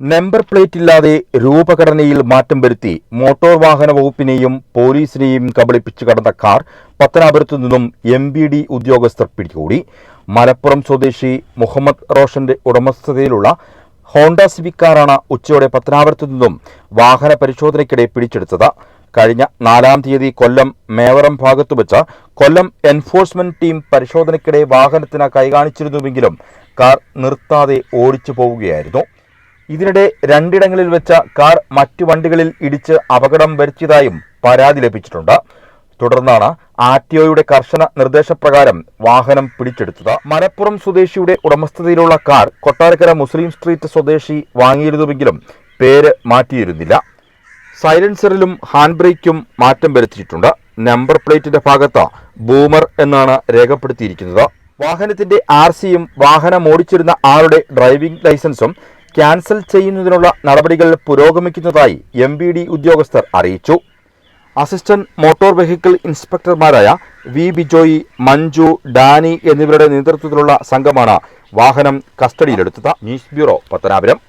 Number plate ഇല്ലാതെ രൂപഘടനയിൽ മാറ്റം വരുത്തി മോട്ടോർ വാഹന വകുപ്പിനെയും പോലീസിനെയും കബളിപ്പിച്ചു കടന്ന കാർ പത്തനാപുരത്തു നിന്നും MVD ഉദ്യോഗസ്ഥർ പിടികൂടി. മലപ്പുറം സ്വദേശി മുഹമ്മദ് റോഷന്റെ ഉടമസ്ഥതയിലുള്ള ഹോണ്ട സിവിക് കാറാണ് ഉച്ചയോടെ പത്തനാപുരത്തു നിന്നും വാഹന പരിശോധനയ്ക്കിടെ പിടിച്ചെടുത്തത്. കഴിഞ്ഞ 4-ാം തീയതി കൊല്ലം മേവറം ഭാഗത്തു വെച്ച് കൊല്ലം എൻഫോഴ്സ്മെന്റ് ടീം പരിശോധനയ്ക്കിടെ വാഹനത്തിന് കൈകാണിച്ചിരുന്നുവെങ്കിലും കാർ നിർത്താതെ ഓടിച്ചു പോവുകയായിരുന്നു. ഇതിനിടെ 2 ഇടങ്ങളിൽ വെച്ച കാർ മറ്റു വണ്ടികളിൽ ഇടിച്ച് അപകടം വരുത്തിയതായും പരാതി ലഭിച്ചിട്ടുണ്ട്. തുടർന്നാണ് RTOയുടെ കർശന നിർദ്ദേശപ്രകാരം വാഹനം പിടിച്ചെടുത്തത്. മലപ്പുറം സ്വദേശിയുടെ ഉടമസ്ഥതയിലുള്ള കാർ കൊട്ടാരക്കര മുസ്ലിം സ്ട്രീറ്റ് സ്വദേശി വാങ്ങിയിരുന്നുവെങ്കിലും പേര് മാറ്റിയിരുന്നില്ല. സൈലൻസറിലും ഹാൻഡ് ബ്രേക്കും മാറ്റം വരുത്തിയിട്ടുണ്ട്. നമ്പർ പ്ലേറ്റിന്റെ ഭാഗത്ത് ബൂമർ എന്നാണ് രേഖപ്പെടുത്തിയിരിക്കുന്നത്. വാഹനത്തിന്റെ RCയും വാഹനം ഓടിച്ചിരുന്ന ആളുടെ ഡ്രൈവിംഗ് ലൈസൻസും ക്യാൻസൽ ചെയ്യുന്നതിനുള്ള നടപടികൾ പുരോഗമിക്കുന്നതായി MVD ഉദ്യോഗസ്ഥർ അറിയിച്ചു. അസിസ്റ്റന്റ് മോട്ടോർ വെഹിക്കിൾ ഇൻസ്പെക്ടർമാരായ V. ബിജോയി, മഞ്ജു, ഡാനി എന്നിവരുടെ നേതൃത്വത്തിലുള്ള സംഘമാണ് വാഹനം കസ്റ്റഡിയിലെടുത്തത്. News bureau, Pathanapuram.